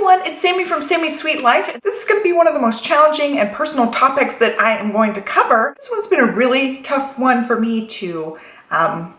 everyone, it's Sami from Sami's Sweet Life. This is going to be one of the most challenging and personal topics that I am going to cover. This one's been a really tough one for me to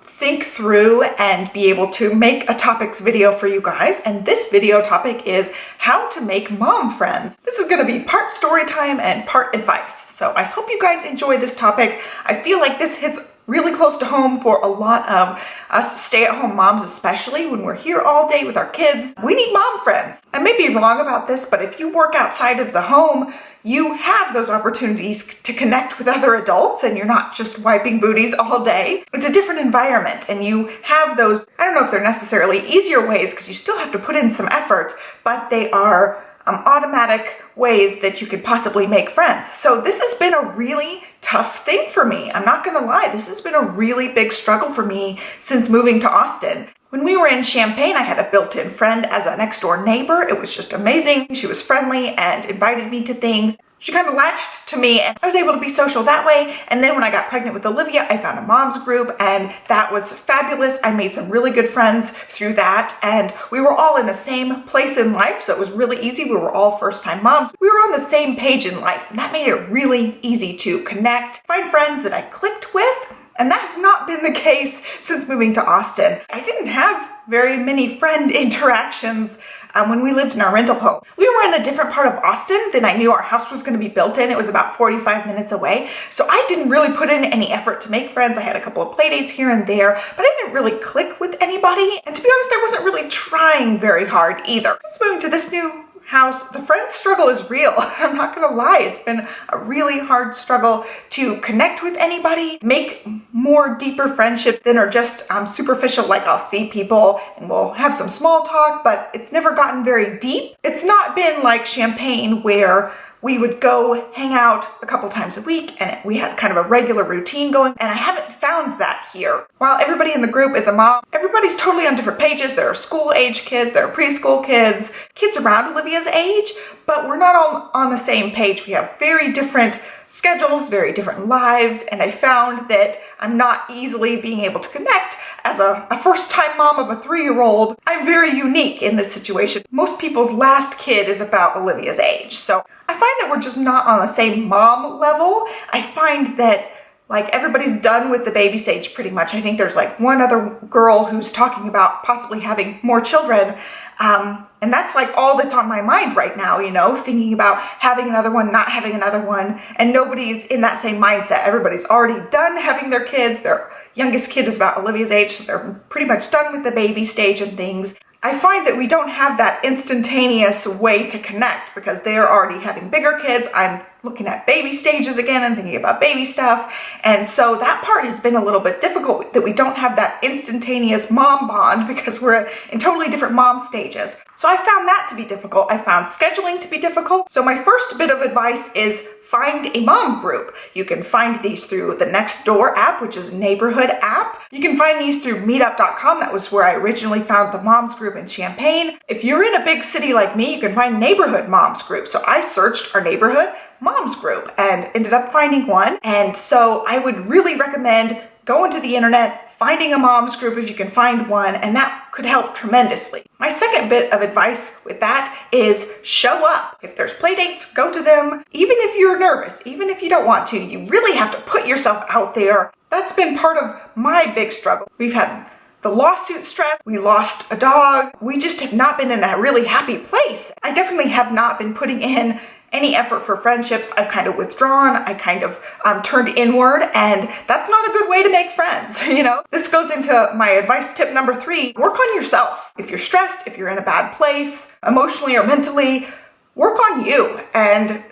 think through and be able to make a topics video for you guys. And this video topic is how to make mom friends. This is going to be part story time and part advice. So I hope you guys enjoy this topic. I feel like this hits really close to home for a lot of us stay-at-home moms, especially when we're here all day with our kids. We need mom friends. I may be wrong about this, but if you work outside of the home, you have those opportunities to connect with other adults and you're not just wiping booties all day. It's a different environment and you have those, I don't know if they're necessarily easier ways because you still have to put in some effort, but they are automatic ways that you could possibly make friends. So this has been a really tough thing for me. I'm not gonna lie, this has been a really big struggle for me since moving to Austin. When we were in Champaign, I had a built-in friend as a next door neighbor. It was just amazing. She was friendly and invited me to things. She kind of latched to me and I was able to be social that way. And then when I got pregnant with Olivia, I found a mom's group and that was fabulous. I made some really good friends through that and we were all in the same place in life. So it was really easy. We were all first-time moms. We were on the same page in life and that made it really easy to connect, find friends that I clicked with. And that has not been the case since moving to Austin. I didn't have very many friend interactions when we lived in our rental home. We were in a different part of Austin than I knew our house was going to be built in. It was about 45 minutes away. So I didn't really put in any effort to make friends. I had a couple of play dates here and there, but I didn't really click with anybody. And to be honest, I wasn't really trying very hard either. Since moving to this new house, the friend struggle is real. I'm not gonna lie, it's been a really hard struggle to connect with anybody, make more deeper friendships than are just superficial, like I'll see people and we'll have some small talk, but it's never gotten very deep. It's not been like Champaign where we would go hang out a couple times a week and we had kind of a regular routine going, and I haven't found that here. While everybody in the group is a mom, everybody's totally on different pages. There are school-age kids, there are preschool kids, kids around Olivia's age, but we're not all on the same page. We have very different schedules, very different lives, and I found that I'm not easily being able to connect. As a first-time mom of a 3-year-old, I'm very unique in this situation. Most people's last kid is about Olivia's age, so I find that we're just not on the same mom level. I find that like everybody's done with the baby stage pretty much. I think there's like one other girl who's talking about possibly having more children. And that's like all that's on my mind right now, you know, thinking about having another one, not having another one, and nobody's in that same mindset. Everybody's already done having their kids. Their youngest kid is about Olivia's age, so they're pretty much done with the baby stage and things. I find that we don't have that instantaneous way to connect because they are already having bigger kids. I'm looking at baby stages again and thinking about baby stuff. And so that part has been a little bit difficult, that we don't have that instantaneous mom bond because we're in totally different mom stages. So I found that to be difficult. I found scheduling to be difficult. So my first bit of advice is find a mom group. You can find these through the Nextdoor app, which is a neighborhood app. You can find these through meetup.com. That was where I originally found the moms group in Champaign. If you're in a big city like me, you can find neighborhood moms groups. So I searched our neighborhood moms group and ended up finding one. And so I would really recommend going to the internet, finding a mom's group if you can find one, and that could help tremendously. My second bit of advice with that is show up. If there's play dates, go to them. Even if you're nervous, even if you don't want to, you really have to put yourself out there. That's been part of my big struggle. We've had the lawsuit stress, we lost a dog, we just have not been in a really happy place. I definitely have not been putting in any effort for friendships. I've kind of withdrawn, I kind of turned inward, and that's not a good way to make friends, you know? This goes into my advice tip number 3, work on yourself. If you're stressed, if you're in a bad place, emotionally or mentally, work on you and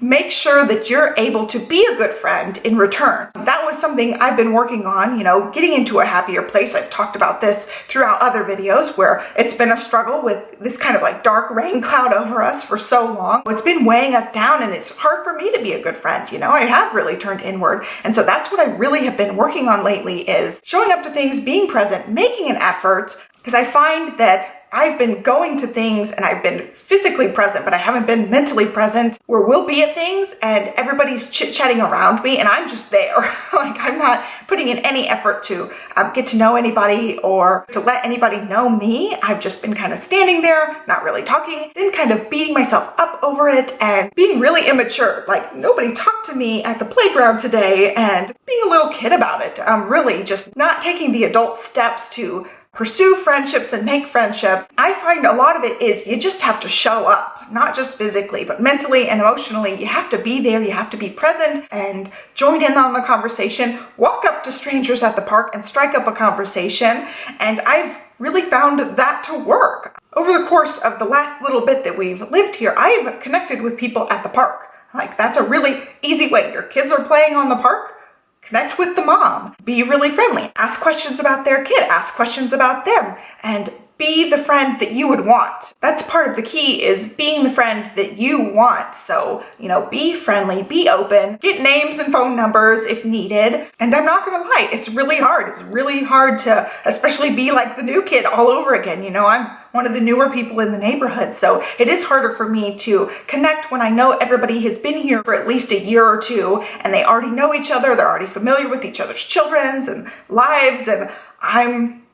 make sure that you're able to be a good friend in return. That was something I've been working on, you know, getting into a happier place. I've talked about this throughout other videos where it's been a struggle with this kind of like dark rain cloud over us for so long. It's been weighing us down and it's hard for me to be a good friend, you know? I have really turned inward. And so that's what I really have been working on lately is showing up to things, being present, making an effort, because I find that I've been going to things and I've been physically present, but I haven't been mentally present, where we'll be at things and everybody's chit-chatting around me and I'm just there. Like, I'm not putting in any effort to get to know anybody or to let anybody know me. I've just been kind of standing there, not really talking, then kind of beating myself up over it and being really immature. Like, nobody talked to me at the playground today, and being a little kid about it. Really just not taking the adult steps to pursue friendships and make friendships. I find a lot of it is you just have to show up, not just physically, but mentally and emotionally. You have to be there, you have to be present and join in on the conversation, walk up to strangers at the park and strike up a conversation. And I've really found that to work. Over the course of the last little bit that we've lived here, I've connected with people at the park. Like, that's a really easy way. Your kids are playing on the park. Connect with the mom. Be really friendly. Ask questions about their kid. Ask questions about them. And be the friend that you would want. That's part of the key, is being the friend that you want. So, be friendly, be open, get names and phone numbers if needed. And I'm not gonna lie, it's really hard. It's really hard to especially be like the new kid all over again. I'm one of the newer people in the neighborhood, so it is harder for me to connect when I know everybody has been here for at least a year or two and they already know each other, they're already familiar with each other's children's and lives, and I'm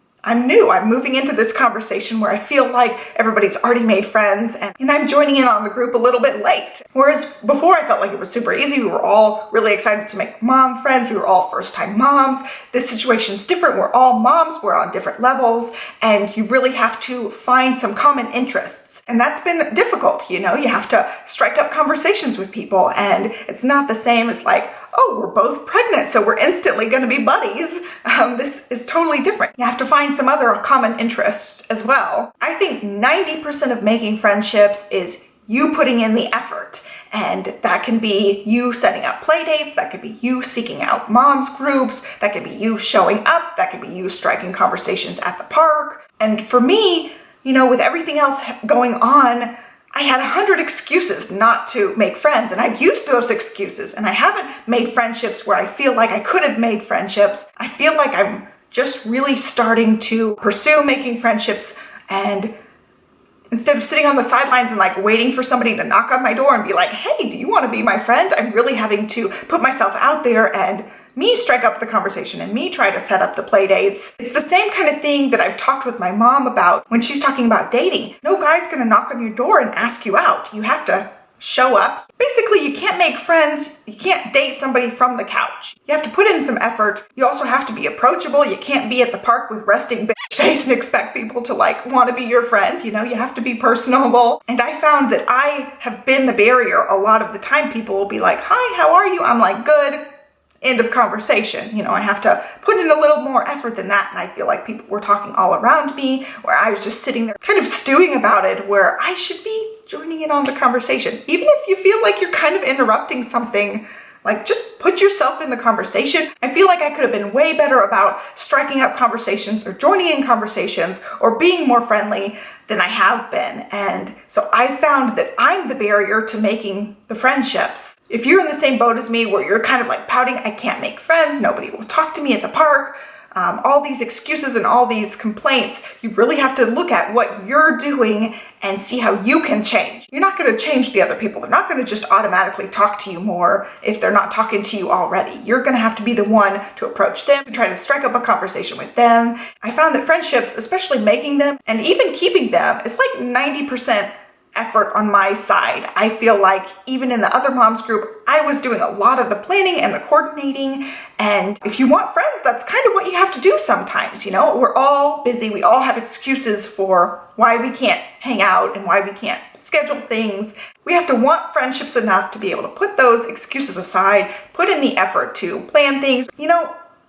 new. I'm moving into this conversation where I feel like everybody's already made friends and I'm joining in on the group a little bit late. Whereas before I felt like it was super easy. We were all really excited to make mom friends. We were all first-time moms. This situation's different. We're all moms. We're on different levels and you really have to find some common interests. And that's been difficult. You have to strike up conversations with people and it's not the same as like, oh, we're both pregnant, so we're instantly going to be buddies. This is totally different. You have to find some other common interests as well. I think 90% of making friendships is you putting in the effort. And that can be you setting up play dates, that could be you seeking out moms groups, that could be you showing up, that could be you striking conversations at the park. And for me, with everything else going on, I had 100 excuses not to make friends, and I've used those excuses, and I haven't made friendships where I feel like I could have made friendships. I feel like I'm just really starting to pursue making friendships, and instead of sitting on the sidelines and like waiting for somebody to knock on my door and be like, hey, do you want to be my friend? I'm really having to put myself out there and me strike up the conversation and me try to set up the play dates. It's the same kind of thing that I've talked with my mom about when she's talking about dating. No guy's gonna knock on your door and ask you out. You have to show up. Basically, you can't make friends. You can't date somebody from the couch. You have to put in some effort. You also have to be approachable. You can't be at the park with resting bitch face and expect people to like want to be your friend. You have to be personable. And I found that I have been the barrier a lot of the time. People will be like, hi, how are you? I'm like, good. End of conversation. I have to put in a little more effort than that. And I feel like people were talking all around me, where I was just sitting there kind of stewing about it, where I should be joining in on the conversation. Even if you feel like you're kind of interrupting something, like just put yourself in the conversation. I feel like I could have been way better about striking up conversations or joining in conversations or being more friendly than I have been. And so I found that I'm the barrier to making the friendships. If you're in the same boat as me where you're kind of like pouting, I can't make friends, nobody will talk to me at the park, all these excuses and all these complaints, you really have to look at what you're doing and see how you can change. You're not going to change the other people. They're not going to just automatically talk to you more if they're not talking to you already. You're going to have to be the one to approach them, to try to strike up a conversation with them. I found that friendships, especially making them and even keeping them, is like 90% effort on my side. I feel like even in the other moms group, I was doing a lot of the planning and the coordinating. And if you want friends, that's kind of what you have to do sometimes. We're all busy. We all have excuses for why we can't hang out and why we can't schedule things. We have to want friendships enough to be able to put those excuses aside, put in the effort to plan things.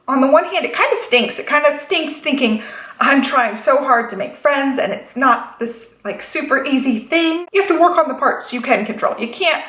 On the one hand, it kind of stinks. It kind of stinks thinking, I'm trying so hard to make friends and it's not this like super easy thing. You have to work on the parts you can control. You can't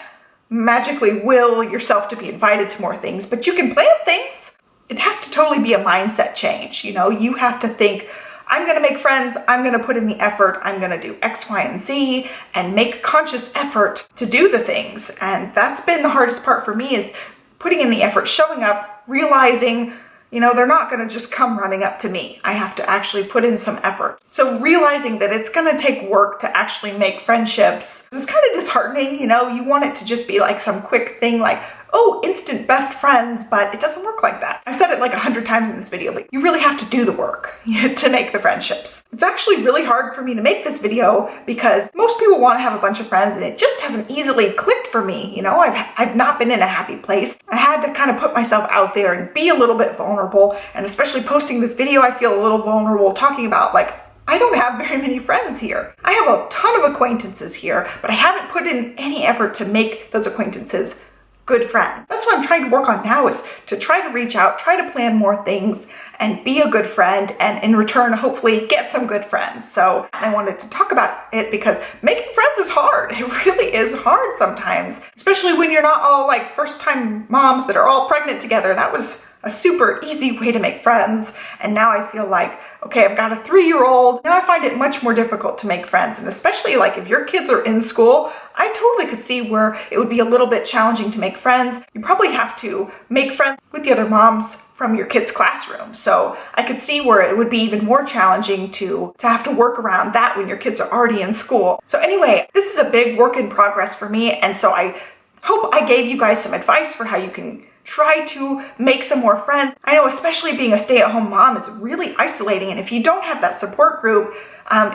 magically will yourself to be invited to more things, but you can plan things. It has to totally be a mindset change. You have to think, I'm going to make friends. I'm going to put in the effort. I'm going to do X, Y, and Z and make conscious effort to do the things. And that's been the hardest part for me, is putting in the effort, showing up, realizing they're not going to just come running up to me. I have to actually put in some effort. So realizing that it's going to take work to actually make friendships is kind of disheartening. You want it to just be like some quick thing like, oh, instant best friends, but it doesn't work like that. I've said it like 100 times in this video, but you really have to do the work to make the friendships. It's actually really hard for me to make this video because most people want to have a bunch of friends and it just hasn't easily clicked for me. I've not been in a happy place. I had to kind of put myself out there and be a little bit vulnerable, and especially posting this video, I feel a little vulnerable talking about like, I don't have very many friends here. I have a ton of acquaintances here, but I haven't put in any effort to make those acquaintances good friends. That's what I'm trying to work on now, is to try to reach out, try to plan more things, and be a good friend, and in return, hopefully get some good friends. So I wanted to talk about it because making friends is hard. It really is hard sometimes, especially when you're not all like first-time moms that are all pregnant together. That was a super easy way to make friends. And now I feel like, okay, I've got a 3-year-old. Now I find it much more difficult to make friends. And especially like if your kids are in school, I totally could see where it would be a little bit challenging to make friends. You probably have to make friends with the other moms from your kids' classroom. So I could see where it would be even more challenging to have to work around that when your kids are already in school. So anyway, this is a big work in progress for me. And so I hope I gave you guys some advice for how you can try to make some more friends. I know especially being a stay-at-home mom is really isolating, and if you don't have that support group,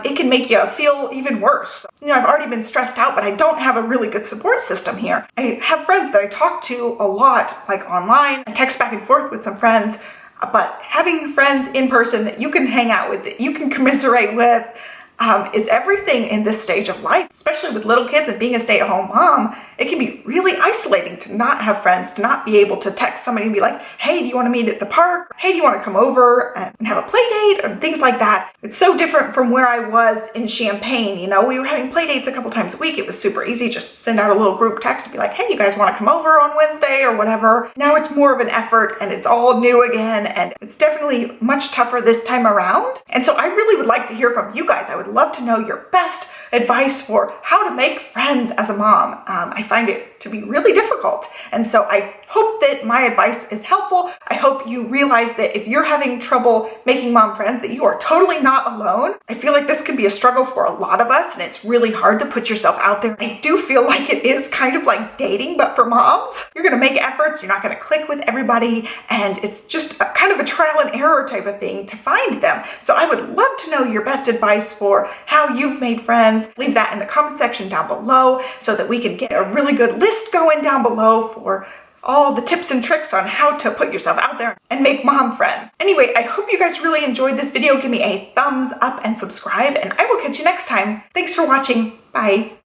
it can make you feel even worse. I've already been stressed out, but I don't have a really good support system here. I have friends that I talk to a lot, like online. I text back and forth with some friends, but having friends in person that you can hang out with, that you can commiserate with, is everything in this stage of life, especially with little kids and being a stay-at-home mom. It can be really isolating to not have friends, to not be able to text somebody and be like, hey, do you want to meet at the park? Hey, do you want to come over and have a play date? Or things like that. It's so different from where I was in Champaign. We were having play dates a couple times a week. It was super easy. Just send out a little group text and be like, hey, you guys want to come over on Wednesday or whatever. Now it's more of an effort and it's all new again. And it's definitely much tougher this time around. And so I really would like to hear from you guys. I would love to know your best advice for how to make friends as a mom. I find it to be really difficult. And so I hope that my advice is helpful. I hope you realize that if you're having trouble making mom friends, that you are totally not alone. I feel like this can be a struggle for a lot of us, and it's really hard to put yourself out there. I do feel like it is kind of like dating, but for moms. You're going to make efforts, you're not going to click with everybody, and it's just kind of a trial and error type of thing to find them. So I would love to know your best advice for how you've made friends. Leave that in the comment section down below so that we can get a really good list going down below for all the tips and tricks on how to put yourself out there and make mom friends. Anyway, I hope you guys really enjoyed this video. Give me a thumbs up and subscribe, and I will catch you next time. Thanks for watching. Bye.